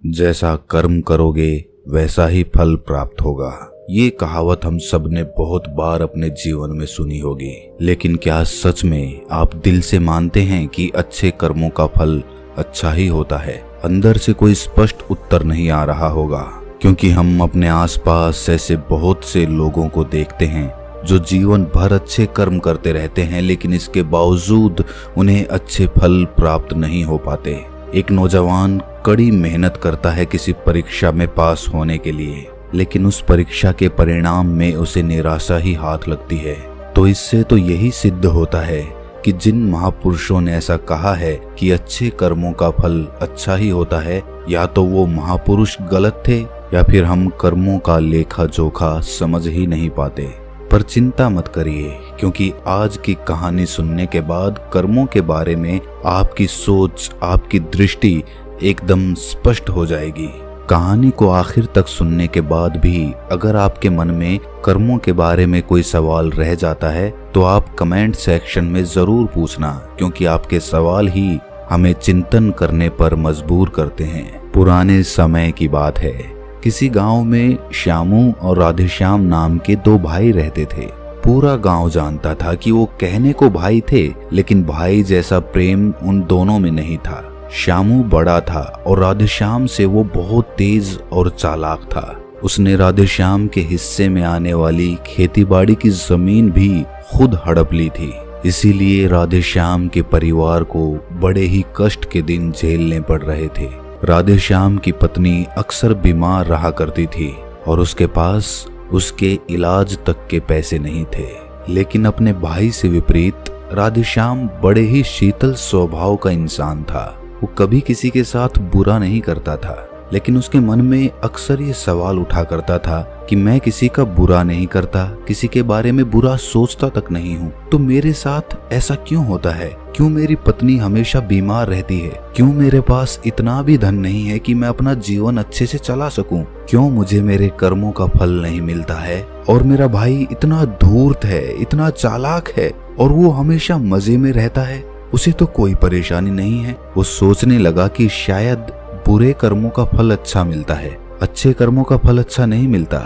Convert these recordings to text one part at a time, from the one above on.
जैसा कर्म करोगे वैसा ही फल प्राप्त होगा। ये कहावत हम सब ने बहुत बार अपने जीवन में सुनी होगी, लेकिन क्या सच में आप दिल से मानते हैं कि अच्छे कर्मों का फल अच्छा ही होता है? अंदर से कोई स्पष्ट उत्तर नहीं आ रहा होगा, क्योंकि हम अपने आसपास ऐसे बहुत से लोगों को देखते हैं जो जीवन भर अच्छे कर्म करते रहते हैं, लेकिन इसके बावजूद उन्हें अच्छे फल प्राप्त नहीं हो पाते। एक नौजवान कड़ी मेहनत करता है किसी परीक्षा में पास होने के लिए, लेकिन उस परीक्षा के परिणाम में उसे निराशा ही हाथ लगती है। तो इससे तो यही सिद्ध होता है कि जिन महापुरुषों ने ऐसा कहा है कि अच्छे कर्मों का फल अच्छा ही होता है, या तो वो महापुरुष गलत थे या फिर हम कर्मों का लेखा जोखा समझ ही नहीं पाते। पर चिंता मत करिए, क्योंकि आज की कहानी सुनने के बाद कर्मों के बारे में आपकी सोच, आपकी दृष्टि एकदम स्पष्ट हो जाएगी। कहानी को आखिर तक सुनने के बाद भी अगर आपके मन में कर्मों के बारे में कोई सवाल रह जाता है तो आप कमेंट सेक्शन में जरूर पूछना, क्योंकि आपके सवाल ही हमें चिंतन करने पर मजबूर करते हैं। पुराने समय की बात है। किसी गांव में श्यामू और राधेश्याम नाम के दो भाई रहते थे। पूरा गांव जानता था कि वो कहने को भाई थे, लेकिन भाई जैसा प्रेम उन दोनों में नहीं था। श्यामू बड़ा था और राधेश्याम से वो बहुत तेज और चालाक था। उसने राधेश्याम के हिस्से में आने वाली खेतीबाड़ी की जमीन भी खुद हड़प ली थी। इसीलिए राधेश्याम के परिवार को बड़े ही कष्ट के दिन झेलने पड़ रहे थे। राधेश्याम की पत्नी अक्सर बीमार रहा करती थी और उसके पास उसके इलाज तक के पैसे नहीं थे। लेकिन अपने भाई से विपरीत राधेश्याम बड़े ही शीतल स्वभाव का इंसान था। वो कभी किसी के साथ बुरा नहीं करता था, लेकिन उसके मन में अक्सर ये सवाल उठा करता था कि मैं किसी का बुरा नहीं करता, किसी के बारे में बुरा सोचता तक नहीं हूँ, तो मेरे साथ ऐसा क्यों होता है? क्यों मेरी पत्नी हमेशा बीमार रहती है? क्यों मेरे पास इतना भी धन नहीं है कि मैं अपना जीवन अच्छे से चला सकूं? क्यों मुझे मेरे कर्मों का फल नहीं मिलता है? और मेरा भाई इतना धूर्त है, इतना चालाक है, और वो हमेशा मजे में रहता है, उसे तो कोई परेशानी नहीं है। वो सोचने लगा कि शायद बुरे कर्मों का फल अच्छा मिलता है, अच्छे कर्मों का फल अच्छा नहीं मिलता।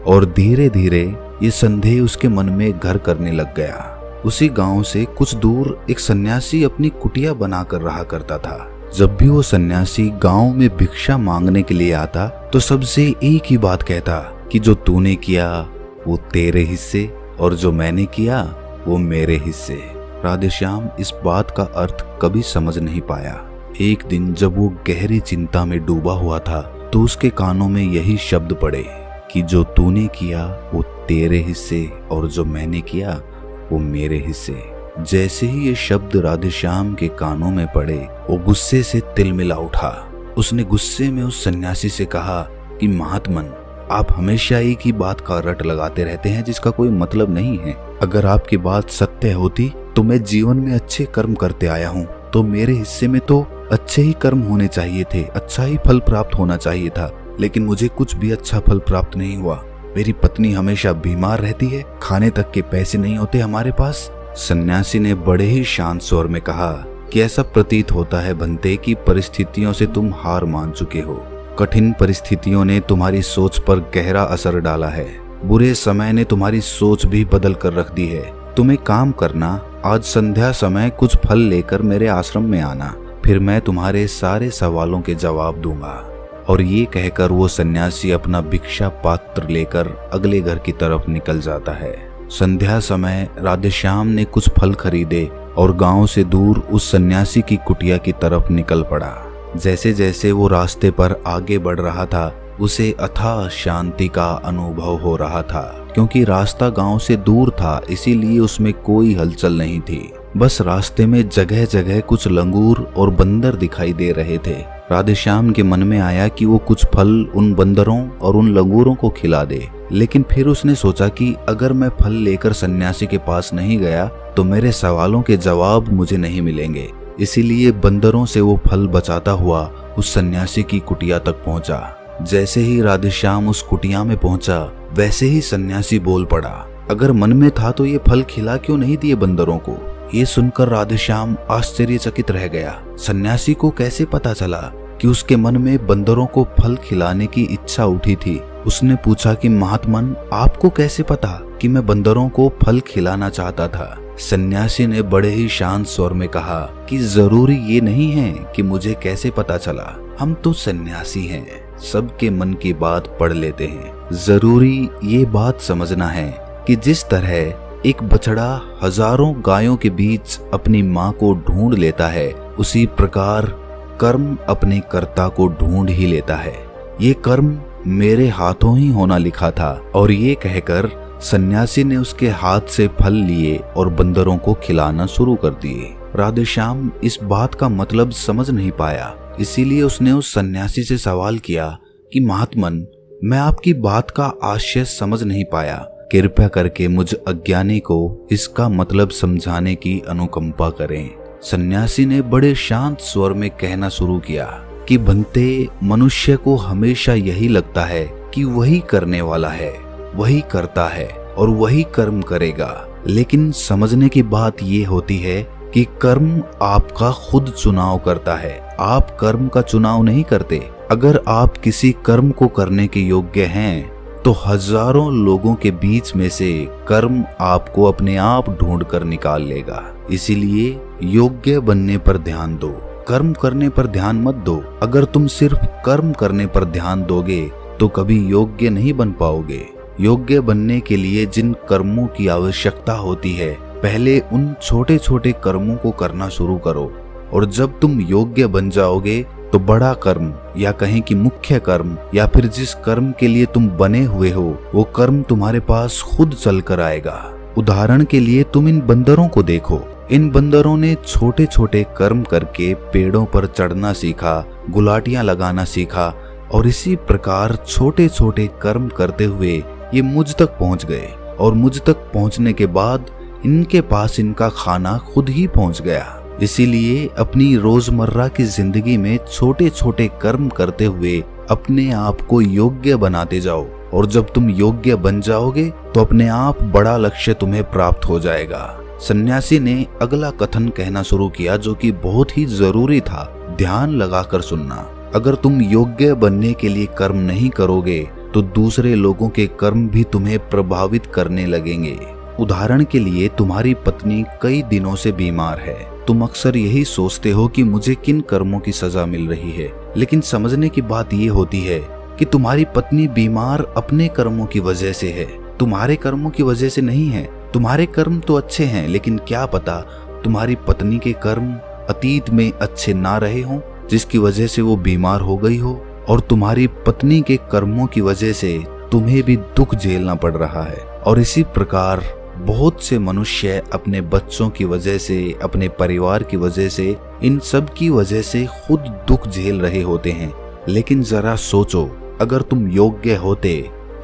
और धीरे धीरे ये संदेह उसके मन में घर करने लग गया। उसी गांव से कुछ दूर एक सन्यासी अपनी कुटिया बनाकर रहा करता था। जब भी वो सन्यासी गांव में भिक्षा मांगने के लिए आता तो सबसे एक ही बात कहता कि जो तूने किया वो तेरे हिस्से, और जो मैंने किया वो मेरे हिस्से। राधेश्याम इस बात का अर्थ कभी समझ नहीं पाया। एक दिन जब वो गहरी चिंता में डूबा हुआ था तो उसके कानों में यही शब्द पड़े कि जो तूने किया वो तेरे हिस्से, और जो मैंने किया वो मेरे हिस्से। जैसे ही ये शब्द राधेश्याम के कानों में पड़े, वो गुस्से से तिलमिला उठा। उसने गुस्से में उस सन्यासी से कहा कि महात्मन, आप हमेशा एक ही बात का रट लगाते रहते हैं जिसका कोई मतलब नहीं है। अगर आपकी बात सत्य होती तो मैं जीवन में अच्छे कर्म करते आया हूँ, तो मेरे हिस्से में तो अच्छे ही कर्म होने चाहिए थे, अच्छा ही फल प्राप्त होना चाहिए था, लेकिन मुझे कुछ भी अच्छा फल प्राप्त नहीं हुआ। मेरी पत्नी हमेशा बीमार रहती है, खाने तक के पैसे नहीं होते हमारे पास। सन्यासी ने बड़े ही शांत स्वर में कहा कि ऐसा प्रतीत होता है बनते कि परिस्थितियों से तुम हार मान चुके हो। कठिन परिस्थितियों ने तुम्हारी सोच पर गहरा असर डाला है। बुरे समय ने तुम्हारी सोच भी बदल कर रख दी है। तुम एक काम करना, आज संध्या समय कुछ फल लेकर मेरे आश्रम में आना, फिर मैं तुम्हारे सारे सवालों के जवाब दूंगा। और ये कहकर वो सन्यासी अपना भिक्षा पात्र लेकर अगले घर की तरफ निकल जाता है। संध्या समय राधेश्याम ने कुछ फल खरीदे और गांव से दूर उस सन्यासी की कुटिया की तरफ निकल पड़ा। जैसे जैसे वो रास्ते पर आगे बढ़ रहा था, उसे अथाह शांति का अनुभव हो रहा था, क्योंकि रास्ता गांव से दूर था, इसीलिए उसमें कोई हलचल नहीं थी। बस रास्ते में जगह जगह कुछ लंगूर और बंदर दिखाई दे रहे थे। राधेश्याम के मन में आया कि वो कुछ फल उन बंदरों और उन लंगूरों को खिला दे, लेकिन फिर उसने सोचा कि अगर मैं फल लेकर सन्यासी के पास नहीं गया तो मेरे सवालों के जवाब मुझे नहीं मिलेंगे। इसीलिए बंदरों से वो फल बचाता हुआ उस सन्यासी की कुटिया तक पहुंचा। जैसे ही राधेश्याम उस कुटिया में पहुंचा, वैसे ही सन्यासी बोल पड़ा, अगर मन में था तो ये फल खिला क्यों नहीं दिए बंदरों को? ये सुनकर राधेश्याम आश्चर्यचकित रह गया। सन्यासी को कैसे पता चला कि उसके मन में बंदरों को फल खिलाने की इच्छा उठी थी। उसने पूछा कि महात्मन, आपको कैसे पता कि मैं बंदरों को फल खिलाना चाहता था? सन्यासी ने बड़े ही शांत स्वर में कहा कि जरूरी ये नहीं है कि मुझे कैसे पता चला। हम तो सन्यासी हैं, सबके मन की बात पढ़ लेते हैं। जरूरी ये बात समझना है कि जिस तरह एक बछड़ा हजारों गायों के बीच अपनी माँ को ढूंढ लेता है, उसी प्रकार कर्म अपने कर्ता को ढूंढ ही लेता है। ये कर्म मेरे हाथों ही होना लिखा था। और ये कहकर सन्यासी ने उसके हाथ से फल लिए और बंदरों को खिलाना शुरू कर दिए। राधेश्याम इस बात का मतलब समझ नहीं पाया, इसीलिए उसने उस सन्यासी से सवाल किया कि महात्मन, मैं आपकी बात का आशय समझ नहीं पाया, कृपया करके मुझ अज्ञानी को इसका मतलब समझाने की अनुकंपा करें। सन्यासी ने बड़े शांत स्वर में कहना शुरू किया कि बनते, मनुष्य को हमेशा यही लगता है कि वही करने वाला है, वही करता है और वही कर्म करेगा। लेकिन समझने की बात ये होती है कि कर्म आपका खुद चुनाव करता है, आप कर्म का चुनाव नहीं करते। अगर आप किसी कर्म को करने के योग्य हैं तो हजारों लोगों के बीच में से कर्म आपको अपने आप ढूंढ कर निकाल लेगा। इसीलिए योग्य बनने पर ध्यान दो, कर्म करने पर ध्यान मत दो। अगर तुम सिर्फ कर्म करने पर ध्यान दोगे तो कभी योग्य नहीं बन पाओगे। योग्य बनने के लिए जिन कर्मों की आवश्यकता होती है, पहले उन छोटे छोटे कर्मों को करना शुरू करो, और जब तुम योग्य बन जाओगे तो बड़ा कर्म या कहें कि मुख्य कर्म या फिर जिस कर्म के लिए तुम बने हुए हो वो कर्म तुम्हारे पास खुद चल कर आएगा। उदाहरण के लिए तुम इन बंदरों को देखो। इन बंदरों ने छोटे छोटे कर्म करके पेड़ों पर चढ़ना सीखा, गुलाटियां लगाना सीखा, और इसी प्रकार छोटे छोटे कर्म करते हुए ये मुझ तक पहुंच गए। और मुझ तक पहुंचने के बाद इनके पास इनका खाना खुद ही पहुंच गया। इसीलिए अपनी रोजमर्रा की जिंदगी में छोटे छोटे कर्म करते हुए अपने आप को योग्य बनाते जाओ, और जब तुम योग्य बन जाओगे तो अपने आप बड़ा लक्ष्य तुम्हें प्राप्त हो जाएगा। सन्यासी ने अगला कथन कहना शुरू किया जो कि बहुत ही जरूरी था। ध्यान लगाकर सुनना। अगर तुम योग्य बनने के लिए कर्म नहीं करोगे तो दूसरे लोगों के कर्म भी तुम्हें प्रभावित करने लगेंगे। उदाहरण के लिए तुम्हारी पत्नी कई दिनों से बीमार है। तुम अक्सर यही सोचते हो कि मुझे किन कर्मों की सजा मिल रही है, लेकिन समझने की बात ये होती है कि तुम्हारी पत्नी बीमार अपने कर्मों की वजह से है, तुम्हारे कर्मों की वजह से नहीं है। तुम्हारे कर्म तो अच्छे हैं, लेकिन क्या पता तुम्हारी पत्नी के कर्म अतीत में अच्छे ना रहे हों, जिसकी वजह से वो बीमार हो गई हो, और तुम्हारी पत्नी के कर्मों की वजह से तुम्हें भी दुख झेलना पड़ रहा है। और इसी प्रकार बहुत से मनुष्य अपने बच्चों की वजह से, अपने परिवार की वजह से, इन सब की वजह से खुद दुख झेल रहे होते हैं। लेकिन जरा सोचो, अगर तुम योग्य होते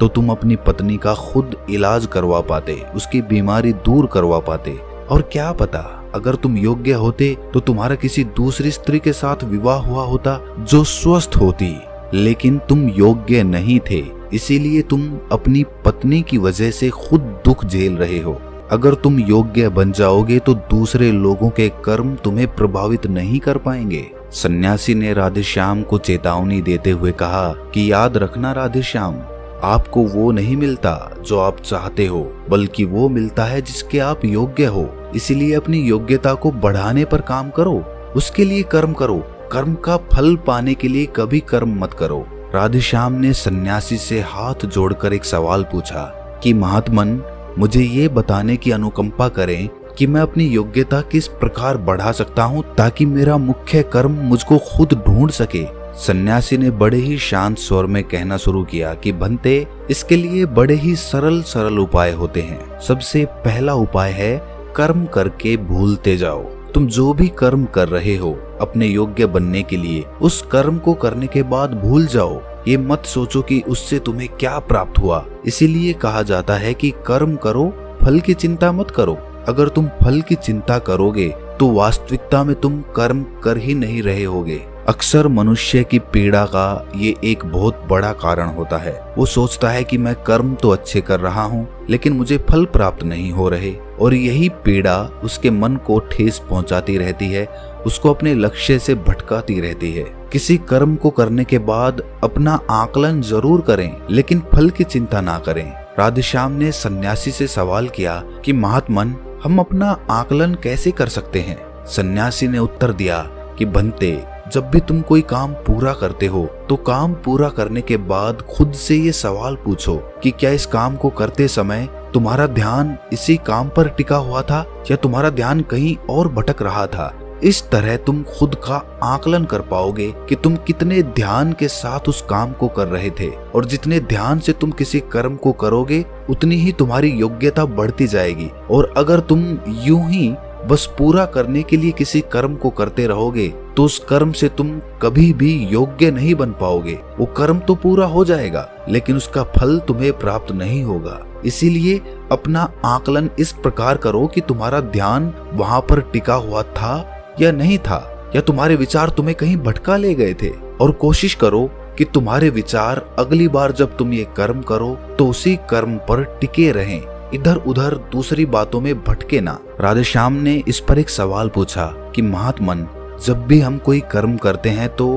तो तुम अपनी पत्नी का खुद इलाज करवा पाते, उसकी बीमारी दूर करवा पाते। और क्या पता अगर तुम योग्य होते तो तुम्हारा किसी दूसरी स्त्री के साथ विवाह हुआ होता जो स्वस्थ होती। लेकिन तुम योग्य नहीं थे, इसीलिए तुम अपनी पत्नी की वजह से खुद दुख झेल रहे हो। अगर तुम योग्य बन जाओगे तो दूसरे लोगों के कर्म तुम्हें प्रभावित नहीं कर पाएंगे। सन्यासी ने राधेश्याम को चेतावनी देते हुए कहा कि याद रखना राधेश्याम, आपको वो नहीं मिलता जो आप चाहते हो, बल्कि वो मिलता है जिसके आप योग्य हो। इसीलिए अपनी योग्यता को बढ़ाने पर काम करो, उसके लिए कर्म करो। कर्म का फल पाने के लिए कभी कर्म मत करो। राधेश्याम ने सन्यासी से हाथ जोड़कर एक सवाल पूछा कि महात्मन, मुझे ये बताने की अनुकंपा करें कि मैं अपनी योग्यता किस प्रकार बढ़ा सकता हूँ ताकि मेरा मुख्य कर्म मुझको खुद ढूंढ सके। सन्यासी ने बड़े ही शांत स्वर में कहना शुरू किया कि बनते, इसके लिए बड़े ही सरल सरल उपाय होते हैं। सबसे पहला उपाय है कर्म करके भूलते जाओ। तुम जो भी कर्म कर रहे हो अपने योग्य बनने के लिए, उस कर्म को करने के बाद भूल जाओ। ये मत सोचो कि उससे तुम्हें क्या प्राप्त हुआ। इसीलिए कहा जाता है कि कर्म करो, फल की चिंता मत करो। अगर तुम फल की चिंता करोगे तो वास्तविकता में तुम कर्म कर ही नहीं रहे होगे। अक्सर मनुष्य की पीड़ा का ये एक बहुत बड़ा कारण होता है। वो सोचता है कि मैं कर्म तो अच्छे कर रहा हूँ, लेकिन मुझे फल प्राप्त नहीं हो रहे, और यही पीड़ा उसके मन को ठेस पहुंचाती रहती है, उसको अपने लक्ष्य से भटकाती रहती है। किसी कर्म को करने के बाद अपना आकलन जरूर करें, लेकिन फल की चिंता ना करें। राधेश्याम ने सन्यासी से सवाल किया कि महात्मन, हम अपना आकलन कैसे कर सकते हैं? सन्यासी ने उत्तर दिया कि बनते, जब भी तुम कोई काम पूरा करते हो तो काम पूरा करने के बाद खुद से ये सवाल पूछो कि क्या इस काम को करते समय तुम्हारा ध्यान इसी काम पर टिका हुआ था या तुम्हारा ध्यान कहीं और भटक रहा था। इस तरह तुम खुद का आकलन कर पाओगे कि तुम कितने ध्यान के साथ उस काम को कर रहे थे, और जितने ध्यान से तुम किसी कर्म को करोगे उतनी ही तुम्हारी योग्यता बढ़ती जाएगी। और अगर तुम यूं ही बस पूरा करने के लिए किसी कर्म को करते रहोगे तो उस कर्म से तुम कभी भी योग्य नहीं बन पाओगे। वो कर्म तो पूरा हो जाएगा लेकिन उसका फल तुम्हें प्राप्त नहीं होगा। इसीलिए अपना आकलन इस प्रकार करो कि तुम्हारा ध्यान वहां पर टिका हुआ था या नहीं था, या तुम्हारे विचार तुम्हें कहीं भटका ले गए थे। और कोशिश करो कि तुम्हारे विचार अगली बार जब तुम ये कर्म करो तो उसी कर्म पर टिके रहें, इधर उधर दूसरी बातों में भटके ना। राधेश्याम ने इस पर एक सवाल पूछा कि महात्मन, जब भी हम कोई कर्म करते हैं तो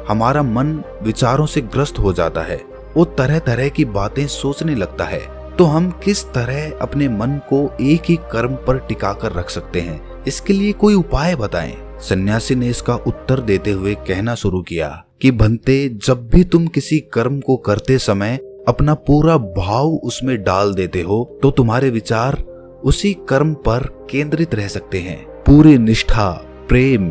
हमारा मन विचारों से ग्रस्त हो जाता है, वो तरह तरह की बातें सोचने लगता है, तो हम किस तरह अपने मन को एक ही कर्म पर टिका कर रख सकते हैं? इसके लिए कोई उपाय बताएं। सन्यासी ने इसका उत्तर देते हुए कहना शुरू किया कि बनते, जब भी तुम किसी कर्म को करते समय अपना पूरा भाव उसमें डाल देते हो तो तुम्हारे विचार उसी कर्म पर केंद्रित रह सकते हैं। पूरी निष्ठा, प्रेम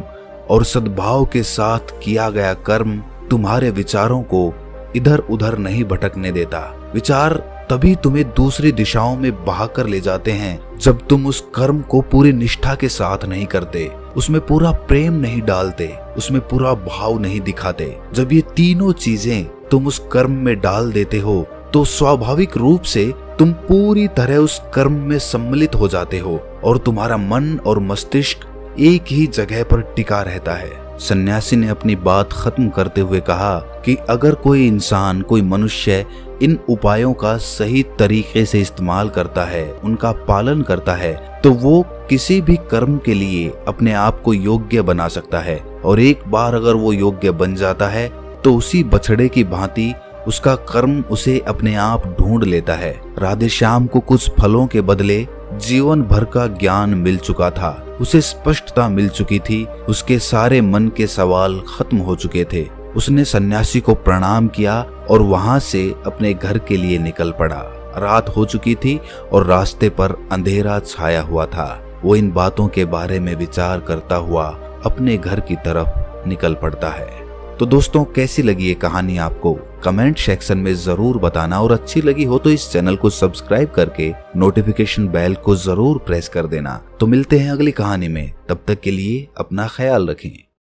और सद्भाव के साथ किया गया कर्म तुम्हारे विचारों को इधर उधर नहीं भटकने देता। विचार तभी तुम्हें दूसरी दिशाओं में बहाकर ले जाते हैं जब तुम उस कर्म को पूरी निष्ठा के साथ नहीं करते, उसमें पूरा प्रेम नहीं डालते, उसमें पूरा भाव नहीं दिखाते। जब ये तीनों चीजें तुम उस कर्म में डाल देते हो तो स्वाभाविक रूप से तुम पूरी तरह उस कर्म में सम्मिलित हो जाते हो और तुम्हारा मन और मस्तिष्क एक ही जगह पर टिका रहता है। सन्यासी ने अपनी बात खत्म करते हुए कहा कि अगर कोई इंसान, कोई मनुष्य इन उपायों का सही तरीके से इस्तेमाल करता है, उनका पालन करता है, तो वो किसी भी कर्म के लिए अपने आप को योग्य बना सकता है। और एक बार अगर वो योग्य बन जाता है तो उसी बछड़े की भांति उसका कर्म उसे अपने आप ढूंढ लेता है। राधेश्याम को कुछ फलों के बदले जीवन भर का ज्ञान मिल चुका था, उसे स्पष्टता मिल चुकी थी, उसके सारे मन के सवाल खत्म हो चुके थे। उसने सन्यासी को प्रणाम किया और वहां से अपने घर के लिए निकल पड़ा। रात हो चुकी थी और रास्ते पर अंधेरा छाया हुआ था। वो इन बातों के बारे में विचार करता हुआ अपने घर की तरफ निकल पड़ता है। तो दोस्तों, कैसी लगी ये कहानी आपको? कमेंट सेक्शन में जरूर बताना, और अच्छी लगी हो तो इस चैनल को सब्सक्राइब करके नोटिफिकेशन बेल को जरूर प्रेस कर देना। तो मिलते हैं अगली कहानी में, तब तक के लिए अपना ख्याल रखें।